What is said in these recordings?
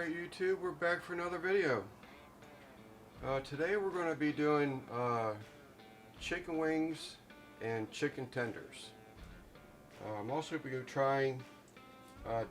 Alright YouTube, we're back for another video. Today we're going to be doing chicken wings and chicken tenders. I'm also going to be trying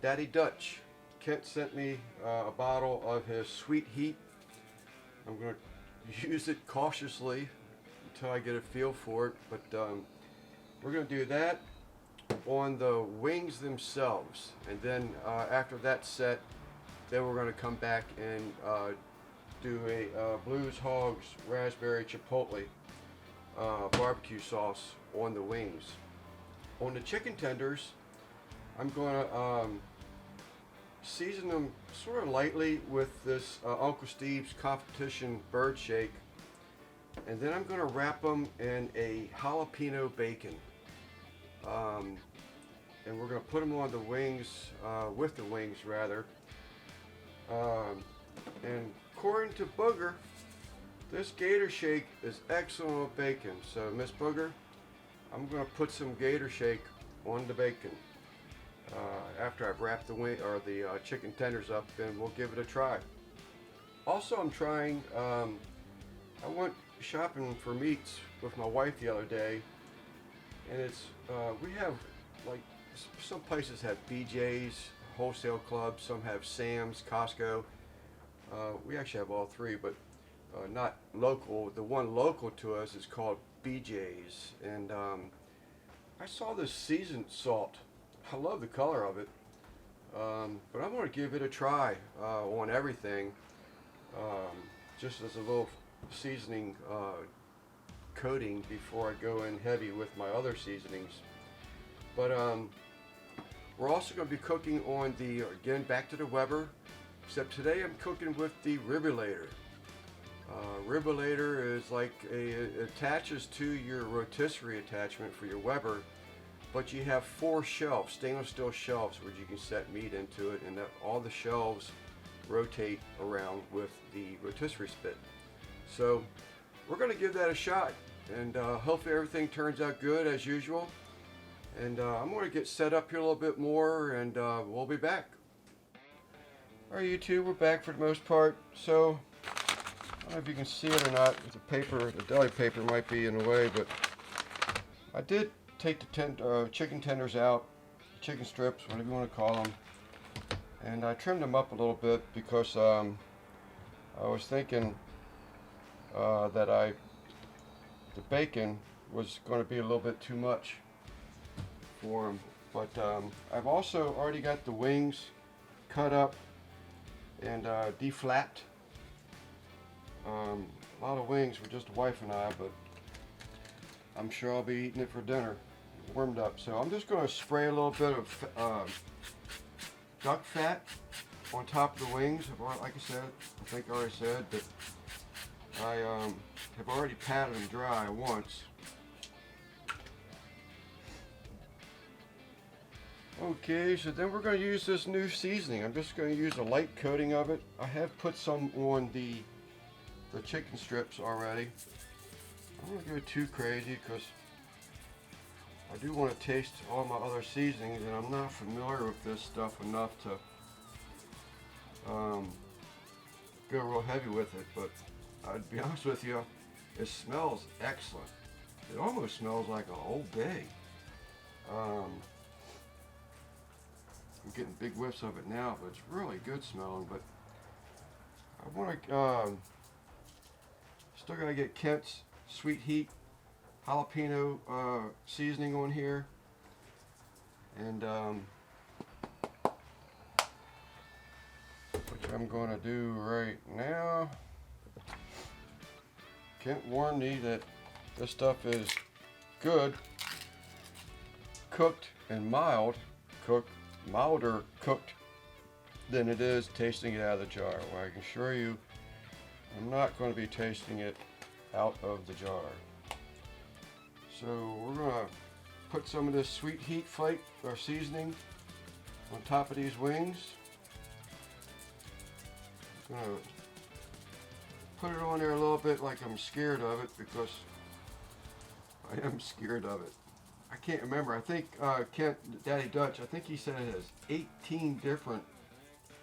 Daddy Dutch. Kent sent me a bottle of his Sweet Heat. I'm going to use it cautiously until I get a feel for it, but we're going to do that on the wings themselves, and then after that's set, then we're going to come back and do a Blues Hogs Raspberry Chipotle barbecue sauce on the wings. On the chicken tenders, I'm going to season them sort of lightly with this Uncle Steve's Competition Bird Shake, and then I'm going to wrap them in a jalapeno bacon. And we're going to put them on the wings, with the wings rather. And according to Booger, this Gator shake is excellent with bacon. So Miss Booger, I'm going to put some Gator shake on the bacon after I've wrapped the wing or the chicken tenders up, and we'll give it a try. Also, I'm trying. I went shopping for meats with my wife the other day, and it's we have like some places have BJ's wholesale clubs, some have Sam's, Costco. We actually have all three, but not local. The one local to us is called BJ's, and I saw this seasoned salt. I love the color of it, but I'm going to give it a try on everything, just as a little seasoning coating before I go in heavy with my other seasonings. But we're also going to be cooking on the, again, back to the Weber, except today I'm cooking with the Ribulator. Ribulator is like it attaches to your rotisserie attachment for your Weber, but you have 4 shelves, stainless steel shelves, where you can set meat into it, and all the shelves rotate around with the rotisserie spit. So we're going to give that a shot, and hopefully everything turns out good as usual. And I'm going to get set up here a little bit more, and we'll be back. Alright YouTube, we're back for the most part. So, I don't know if you can see it or not. The paper, the deli paper might be in the way, but I did take the chicken tenders out, chicken strips, whatever you want to call them, and I trimmed them up a little bit because I was thinking that the bacon was going to be a little bit too much for them. But I've also already got the wings cut up and deflapped. A lot of wings for just the wife and I, but I'm sure I'll be eating it for dinner, warmed up. So I'm just going to spray a little bit of duck fat on top of the wings. Like I said, I think I already said that I have already patted them dry once. Okay, so then we're going to use this new seasoning. I'm just going to use a light coating of it. I have put some on the chicken strips already. I don't want to go too crazy because I do want to taste all my other seasonings, and I'm not familiar with this stuff enough to go real heavy with it. But I'd be honest with you, it smells excellent. It almost smells like an Old Bay. I'm getting big whiffs of it now, but it's really good smelling. But I want to, still got to get Kent's Sweet Heat jalapeno seasoning on here, and which I'm going to do right now. Kent warned me that this stuff is good cooked and milder cooked than it is tasting it out of the jar. Well, I can assure you I'm not going to be tasting it out of the jar. So we're going to put some of this Sweet Heat flake or seasoning on top of these wings. I'm going to put it on there a little bit like I'm scared of it, because I am scared of it. I can't remember. I think Daddy Dutch, I think he said it has 18 different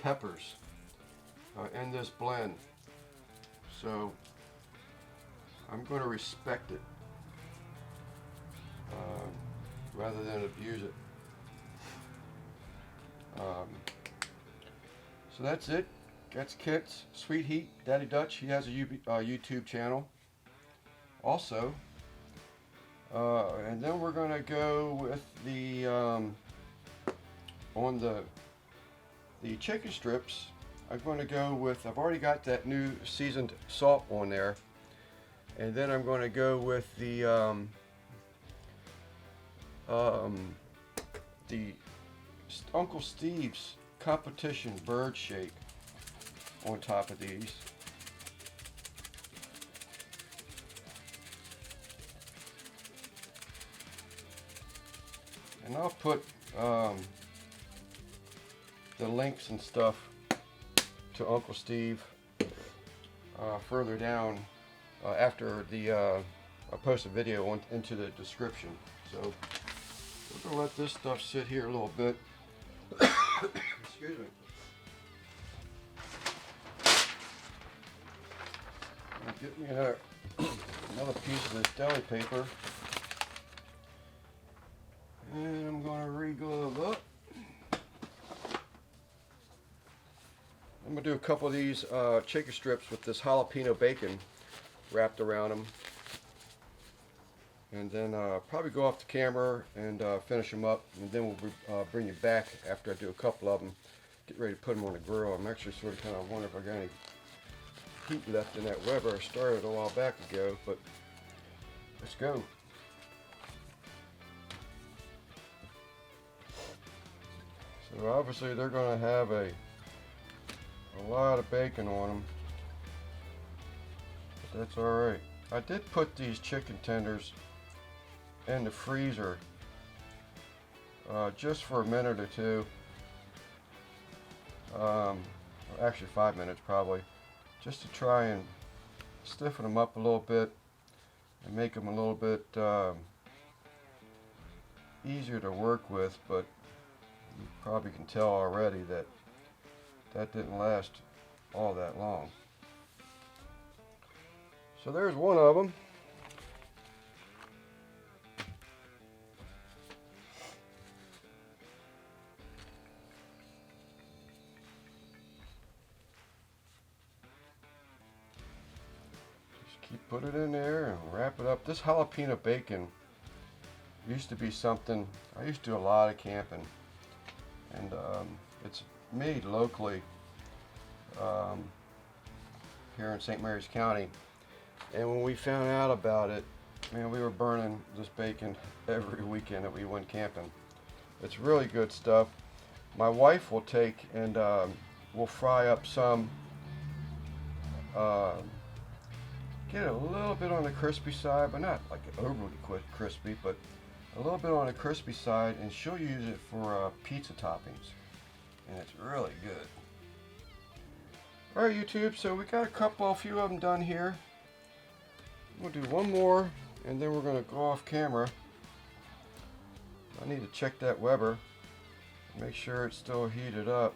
peppers. in this blend. So I'm going to respect it rather than abuse it. So that's it. That's Kit's Sweet Heat. Daddy Dutch, he has a YouTube channel also. And then we're going to go with the on the chicken strips. I'm going to go with, I've already got that new seasoned salt on there, and then I'm going to go with the Uncle Steve's Competition Bird Shake on top of these. And I'll put the links and stuff to Uncle Steve further down after the I post a video into the description. So we're going to let this stuff sit here a little bit. Excuse me. Get me another piece of this deli paper. And I'm going to re-glove up. I'm going to do a couple of these chicken strips with this jalapeno bacon wrapped around them. And then probably go off the camera and finish them up. And then we'll bring you back after I do a couple of them. Get ready to put them on the grill. I'm actually sort of kind of wondering if I got any heat left in that Weber. I started a while back ago, but let's go. So obviously they're going to have a lot of bacon on them, but that's alright. I did put these chicken tenders in the freezer just for a minute or two, actually 5 minutes probably, just to try and stiffen them up a little bit and make them a little bit easier to work with. But you probably can tell already that that didn't last all that long. So there's one of them. Put it in there and wrap it up. This jalapeno bacon used to be something I used to do a lot of camping, and it's made locally here in St. Mary's County. And when we found out about it, man, we were burning this bacon every weekend that we went camping. It's really good stuff. My wife will take and we'll fry up some. Get it a little bit on the crispy side, but not like overly crispy, but a little bit on the crispy side, and she'll use it for pizza toppings, and it's really good. Alright YouTube, so we got a few of them done here. We'll do one more, and then we're going to go off camera. I need to check that Weber, make sure it's still heated up.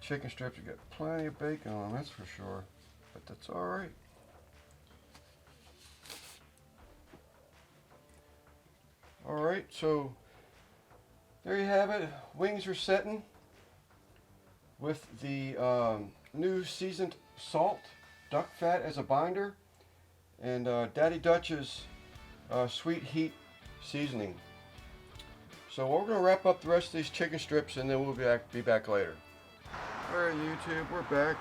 Chicken strips, you got plenty of bacon on them, that's for sure, but that's alright. Alright, so there you have it. Wings are setting with the new seasoned salt, duck fat as a binder, and Daddy Dutch's Sweet Heat seasoning. So we're going to wrap up the rest of these chicken strips, and then we'll be back later. Alright YouTube, we're back.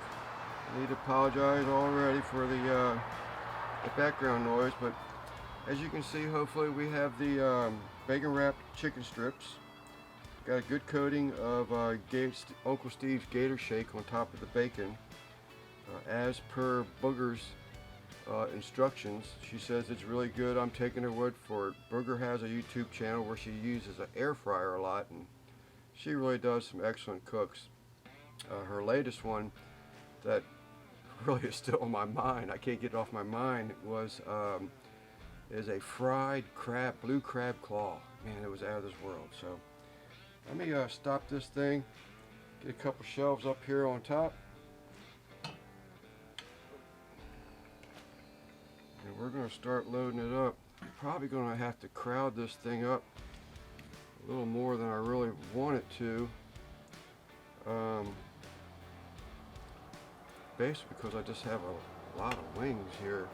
I need to apologize already for the background noise, but as you can see, hopefully we have the bacon wrapped chicken strips. Got a good coating of Uncle Steve's Gator Shake on top of the bacon. As per Booger's instructions, she says it's really good. I'm taking her word for it. Booger has a YouTube channel where she uses an air fryer a lot, and she really does some excellent cooks. Her latest one that really is still on my mind, I can't get it off my mind, is a fried blue crab claw. man, it was out of this world. So let me stop this thing, get a couple shelves up here on top, and we're going to start loading it up. Probably going to have to crowd this thing up a little more than I really want it to. Basically because I just have a lot of wings here,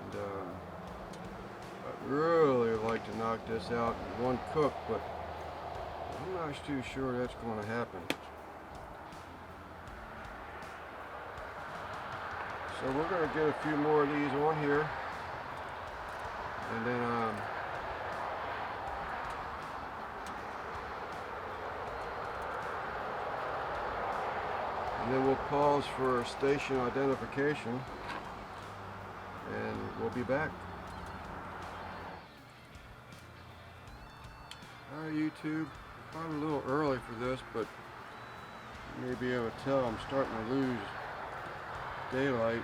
and I'd really like to knock this out in one cook, but I'm not too sure that's going to happen. So we're going to get a few more of these on here, and then we'll pause for station identification, and we'll be back. Alright, YouTube, probably a little early for this, but you may be able to tell I'm starting to lose daylight.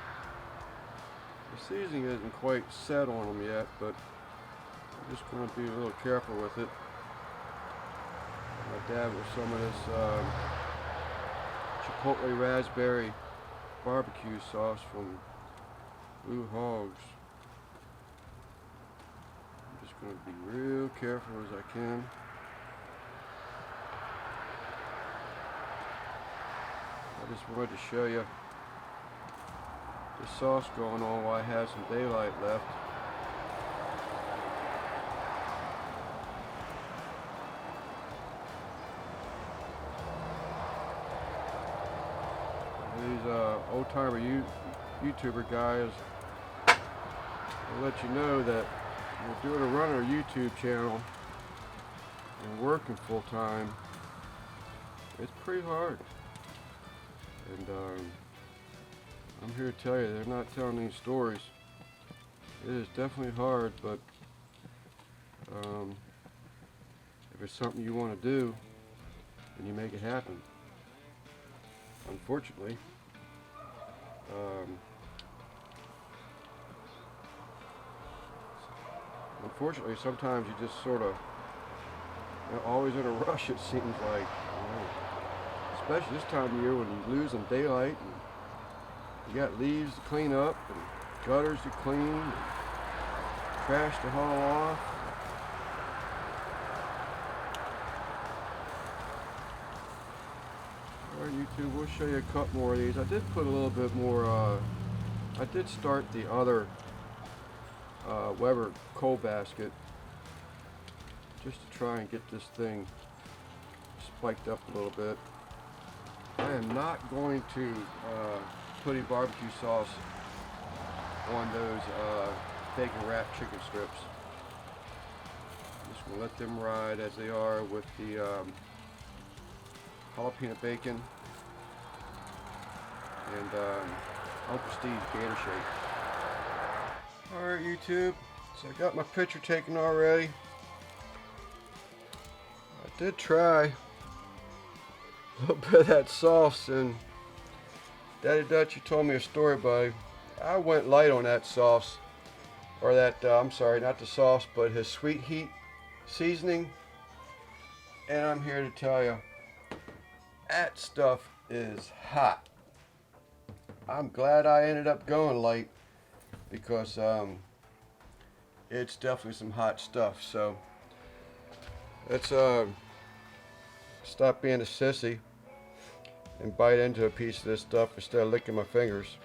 The seasoning isn't quite set on them yet, but I'm just going to be a little careful with it. I dab with some of this Chipotle raspberry barbecue sauce from Blues Hogs. I'm just going to be real careful as I can. I just wanted to show you the sauce going on while I have some daylight left. These old-timer YouTuber guys will let you know that you're doing a runner YouTube channel and working full-time. It's pretty hard. And I'm here to tell you, they're not telling these stories. It is definitely hard, but if it's something you want to do, then you make it happen. Unfortunately, sometimes you just sort of, you're always in a rush, it seems like. Especially this time of year when you're losing daylight and you got leaves to clean up and gutters to clean and trash to haul off. Alright, YouTube, we'll show you a couple more of these. I did put a little bit more, I did start the other Weber coal basket just to try and get this thing spiked up a little bit. I am not going to put any barbecue sauce on those bacon wrapped chicken strips. I'm just going to let them ride as they are with the jalapeno bacon and Uncle Steve's Gator Shake. Alright, YouTube, so I got my picture taken already. I did try a little bit of that sauce, and Daddy Dutch, you told me a story, buddy. I went light on that sauce, or that, I'm sorry, not the sauce, but his Sweet Heat seasoning, and I'm here to tell you, that stuff is hot. I'm glad I ended up going light, because it's definitely some hot stuff. So let's stop being a sissy and bite into a piece of this stuff instead of licking my fingers.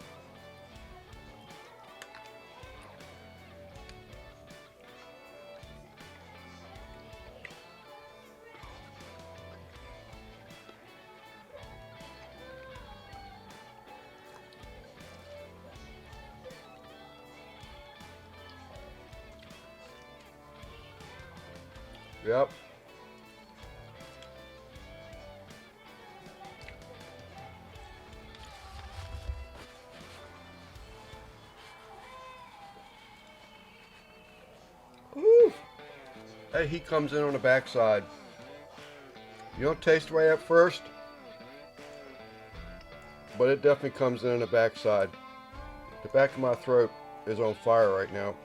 Yep. Woo. That heat comes in on the backside. You don't taste right at first, but it definitely comes in on the backside. The back of my throat is on fire right now.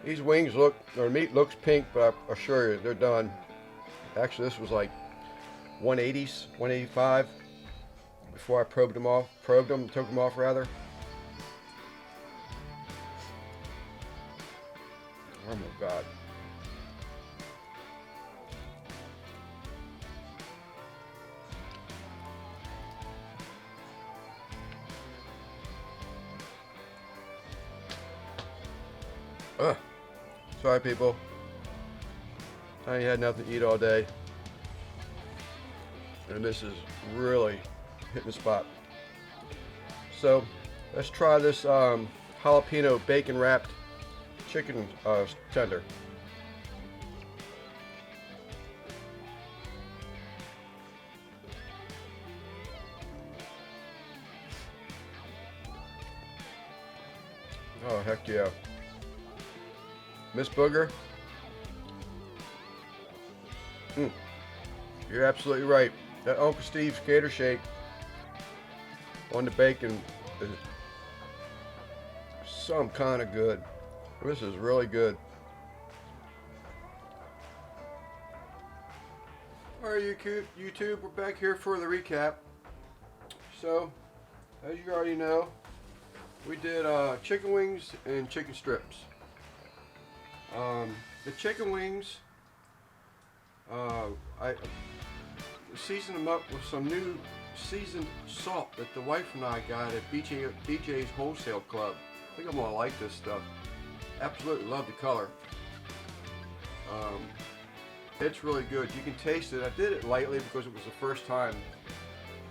These wings look, or meat looks pink, but I assure you, they're done. Actually, this was like 180s, 185 before I took them off rather. Oh my God. Ugh. Sorry, people. I ain't had nothing to eat all day, and this is really hitting the spot. So let's try this jalapeno bacon wrapped chicken tender. Oh, heck yeah. Miss Booger, you're absolutely right. That Uncle Steve's Gator Shake on the bacon is some kind of good. This is really good. Alright, YouTube, we're back here for the recap. So, as you already know, we did chicken wings and chicken strips. The chicken wings, I seasoned them up with some new seasoned salt that the wife and I got at BJ's Wholesale Club. I think I'm gonna like this stuff. Absolutely love the color. It's really good. You can taste it. I did it lightly because it was the first time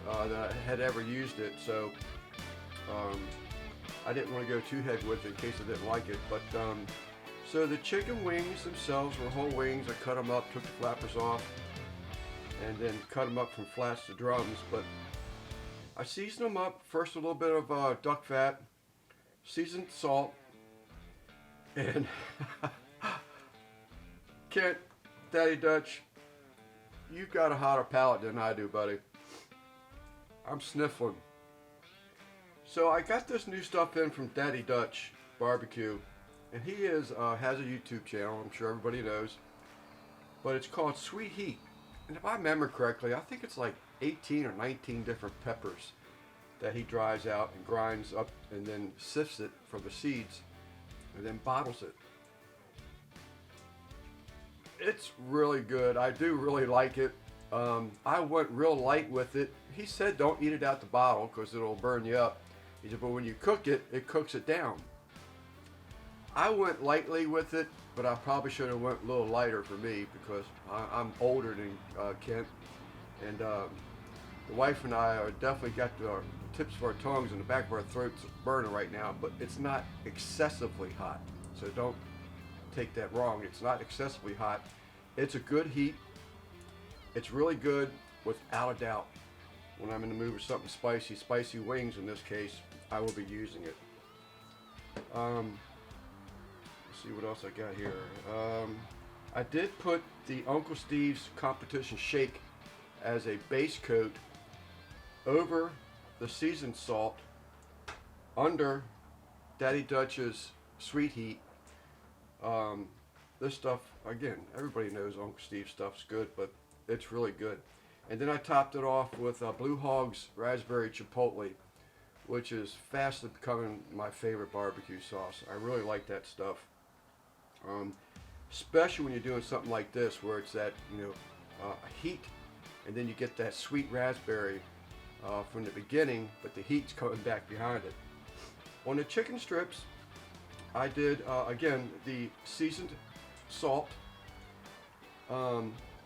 that I had ever used it, so I didn't want to go too heavy with it in case I didn't like it. But so the chicken wings themselves were whole wings. I cut them up, took the flappers off, and then cut them up from flats to drums. But I seasoned them up first with a little bit of duck fat, seasoned salt, and Kent, Daddy Dutch, you've got a hotter palate than I do, buddy. I'm sniffling. So I got this new stuff in from Daddy Dutch BBQ, and he has a YouTube channel, I'm sure everybody knows, but it's called Sweet Heat. And if I remember correctly, I think it's like 18 or 19 different peppers that he dries out and grinds up and then sifts it for the seeds and then bottles it. It's really good. I do really like it. I went real light with it. He said don't eat it out the bottle because it'll burn you up. He said, but when you cook it, it cooks it down. I went lightly with it, but I probably should have went a little lighter for me because I'm older than Kent, and the wife and I are definitely got the tips of our tongues and the back of our throats burning right now, but it's not excessively hot, so don't take that wrong. It's not excessively hot. It's a good heat. It's really good without a doubt. When I'm in the mood for something spicy wings in this case, I will be using it. Let's see what else I got here. I did put the Uncle Steve's Competition Shake as a base coat over the seasoned salt under Daddy Dutch's Sweet Heat. This stuff, again, everybody knows Uncle Steve's stuff's good, but it's really good. And then I topped it off with Blues Hogs Raspberry Chipotle, which is fast becoming my favorite barbecue sauce. I really like that stuff. Especially when you're doing something like this where it's that, heat, and then you get that sweet raspberry from the beginning, but the heat's coming back behind it. On the chicken strips, I did, again, the seasoned salt.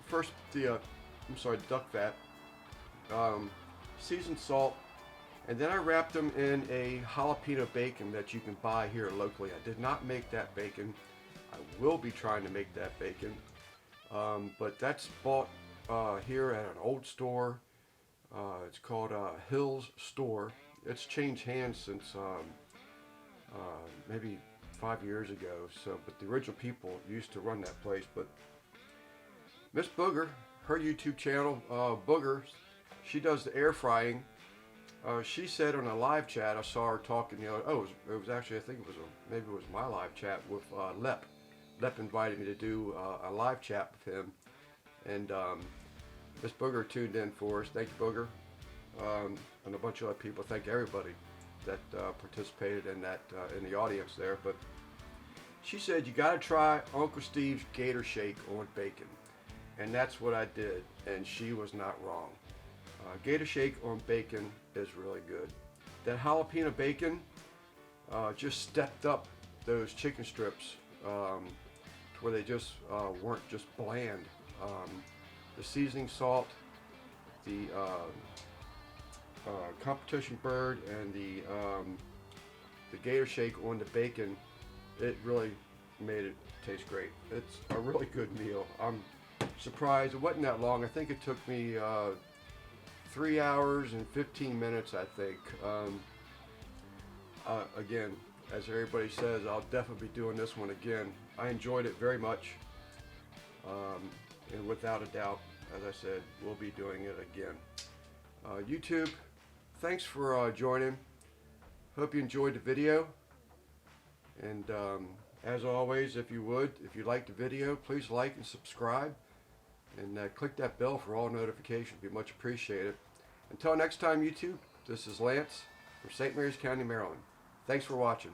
First, the duck fat, seasoned salt, and then I wrapped them in a jalapeno bacon that you can buy here locally. I did not make that bacon. I will be trying to make that bacon, but that's bought here at an old store. It's called Hill's Store. It's changed hands since maybe 5 years ago. So, but the original people used to run that place. But Miss Booger, her YouTube channel, Booger, she does the air frying. She said on a live chat, I saw her talking. It was actually, I think maybe it was my live chat with Lep. Lep invited me to do a live chat with him, and Miss Booger tuned in for us. Thank you, Booger, and a bunch of other people. Thank everybody that participated in that in the audience there. But she said you got to try Uncle Steve's Gator Shake on bacon, and that's what I did, and she was not wrong. Gator Shake on bacon is really good. That jalapeno bacon just stepped up those chicken strips to where they just weren't just bland. The seasoning salt, the competition bird, and the Gator Shake on the bacon, it really made it taste great. It's a really good meal. I'm surprised it wasn't that long. I think it took me 3 hours and 15 minutes, I think. Again, as everybody says, I'll definitely be doing this one again. I enjoyed it very much. And without a doubt, as I said, we'll be doing it again. YouTube, thanks for joining. Hope you enjoyed the video. And as always, if you liked the video, please like and subscribe. And click that bell for all notifications. It'd be much appreciated. Until next time, YouTube, this is Lance from St. Mary's County, Maryland. Thanks for watching.